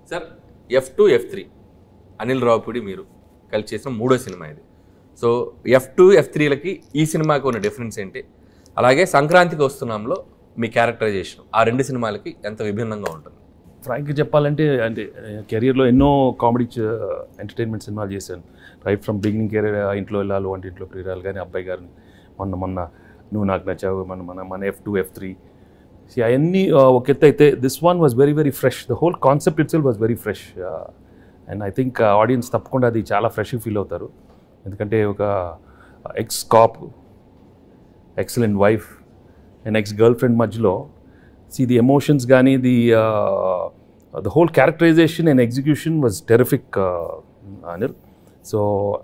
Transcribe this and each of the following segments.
Sir F2 F3 Anil Ravipudi మీరు కలిసి చేసిన మూడో సినిమా ఇది. సో F2 F3లకి ఈ సినిమాకి ఉన్న డిఫరెన్స్ ఏంటి, అలాగే సంక్రాంతికి వస్తున్నాంలో మీ క్యారెక్టరైజేషన్ ఆ రెండు సినిమాలకి ఎంత విభిన్నంగా ఉంటుంది? ఫ్రాంక్గా చెప్పాలంటే అంటే కెరియర్లో ఎన్నో కామెడీ ఎంటర్టైన్మెంట్ సినిమాలు చేశాను. రైట్ ఫ్రమ్ బిగినింగ్ కెరీర్, ఇంట్లో వెళ్ళాలి వంటింట్లో ప్రియురాలు కానీ, అబ్బాయి గారిని, మొన్న నువ్వు నాకు నచ్చావు, మన F2 F3 అవన్నీ ఒక ఎత్తు అయితే this one was very very fresh. The whole concept itself was very fresh and I think audience తప్పకుండా అది చాలా ఫ్రెష్గా ఫీల్ అవుతారు. ఎందుకంటే ఒక ex cop, excellent wife and ex girlfriend మధ్యలో ది ఎమోషన్స్ కానీ the whole characterization and execution was terrific Anil. So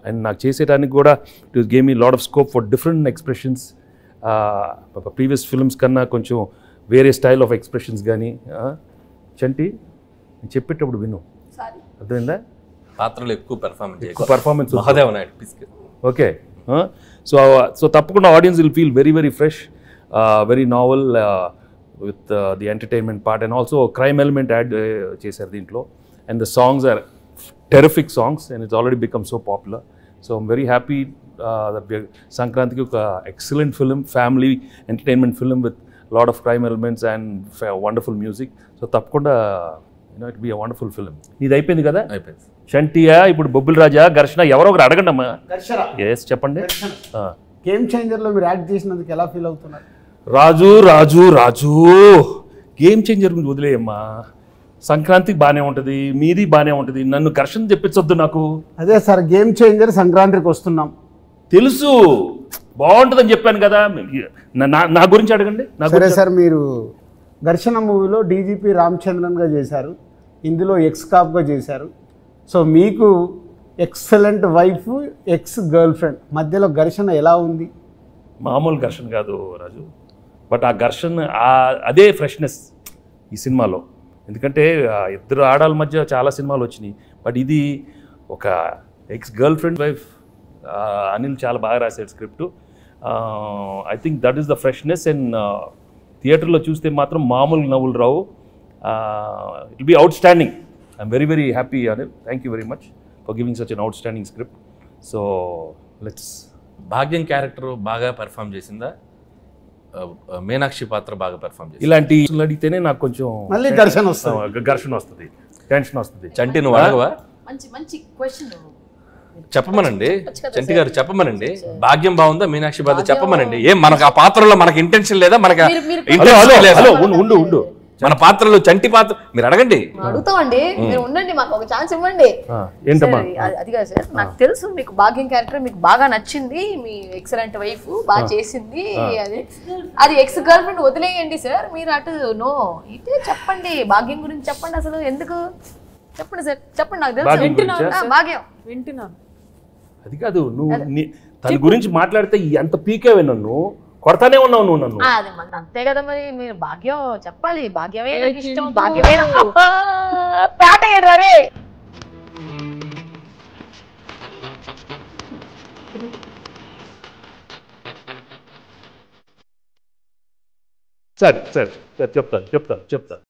and నాకు చేసేటానికి కూడా it gave me lot of scope for different expressions. Previous films కన్నా కొంచెం వేరే స్టైల్ ఆఫ్ ఎక్స్ప్రెషన్స్ కానీ. చంటి చెప్పేటప్పుడు విను, అర్థమైందా? పాత్రలు ఎక్కువ పర్ఫార్మెన్స్ ఓకే. సో తప్పకుండా audience will feel very very fresh, very novel with the entertainment part and also crime element add చేశారు దీంట్లో. And the songs are terrific songs and it's already become so popular. So I'm very happy that we are Sankranthiki oka excellent film, family entertainment film with a lot of crime elements and wonderful music. So tappakunda it be a wonderful film. Idi ayipindi kada? Ayipindi. Shantiya ippudu Bobbil Raja, Garshana evaro oka adagandamma. Garshana. Yes, cheppandi. Game changer లో మీరు act చేసినందుకు ఎలా feel అవుతున్నారు? రాజు game changer గురించి వదిలేయమ్మా. సంక్రాంతికి బాగానే ఉంటుంది, మీది బాగానే ఉంటుంది, నన్ను ఘర్షణ చెప్పించొద్దు నాకు. అదే సార్, గేమ్ చేంజర్ సంక్రాంతికి వస్తున్నాం తెలుసు, బాగుంటుందని చెప్పాను కదా. నా గురించి అడగండి. సరే సార్, మీరు ఘర్షణ మూవీలో డీజీపీ రామచంద్రన్గా చేశారు, ఇందులో ఎక్స్ కాప్గా చేశారు. సో మీకు excellent wife, X girlfriend మధ్యలో ఘర్షణ ఎలా ఉంది? మామూలు ఘర్షణ కాదు రాజు, బట్ ఆ ఘర్షణ అదే ఫ్రెష్నెస్ ఈ సినిమాలో. ఎందుకంటే ఇద్దరు ఆడాల మధ్య చాలా సినిమాలు వచ్చినాయి, బట్ ఇది ఒక ex girlfriend wife. Anil చాలా బాగా రాశాడు script. I think that is the freshness. And థియేటర్లో చూస్తే మాత్రం మామూలు నవ్వులు రావు. It be outstanding. I'm very very happy Anil. Thank you very much for giving such an outstanding script. So let's. Bhagyam character బాగా పెర్ఫామ్ చేసిందా, మీనాక్షి పాత్ర బాగా పెర్ఫామ్ చేసింది? ఇలాంటి అడిగితేనే నాకు కొంచెం మళ్ళీ ఘర్షణ వస్తుంది, టెన్షన్ వస్తుంది. చంటి నువ్వు అడగవా? మంచి క్వశ్చన్ చెప్పమనండి, చంటి గారు చెప్పమనండి. భాగ్యం బాగుందా, మీనాక్షి పాత్ర చెప్పమనండి. ఏం మనకు ఆ పాత్రలో మనకి ఇంటెన్షన్ లేదా? మనకు ఉండు మన పాత్రలో చంటి పాత్ర మీరు అడగండి. అడుగుతామండి, మీరు ఉండండి, మాకు ఒక ఛాన్స్ ఇవ్వండి. అది కాదు సార్, నాకు తెలుసు మీకు భాగ్యం క్యారెక్టర్ మీకు బాగా నచ్చింది, మీ ఎక్సలెంట్ వైఫ్ బాగా చేసింది, అది ఎక్స్ గర్ల్ ఫ్రెండ్ వదిలేయండి సార్. మీరు అటు నో ఇటే చెప్పండి, భాగ్యం గురించి చెప్పండి. అసలు ఎందుకు చెప్పండి సార్, చెప్పండి. నాకు తెలుసు భాగ్యం వింటున్నాను. అది కాదు, నువ్వు తన గురించి మాట్లాడితే ఎంత పీకేవే, నన్ను కొడతానే ఉన్నావు నువ్వు నన్ను. అది మన అంతే కదా మరి, మీరు భాగ్యం చెప్పాలి. భాగ్యమే నాకు ఇష్టం, భాగ్యమే పేట ఏడ్రే. సరే చెప్తాను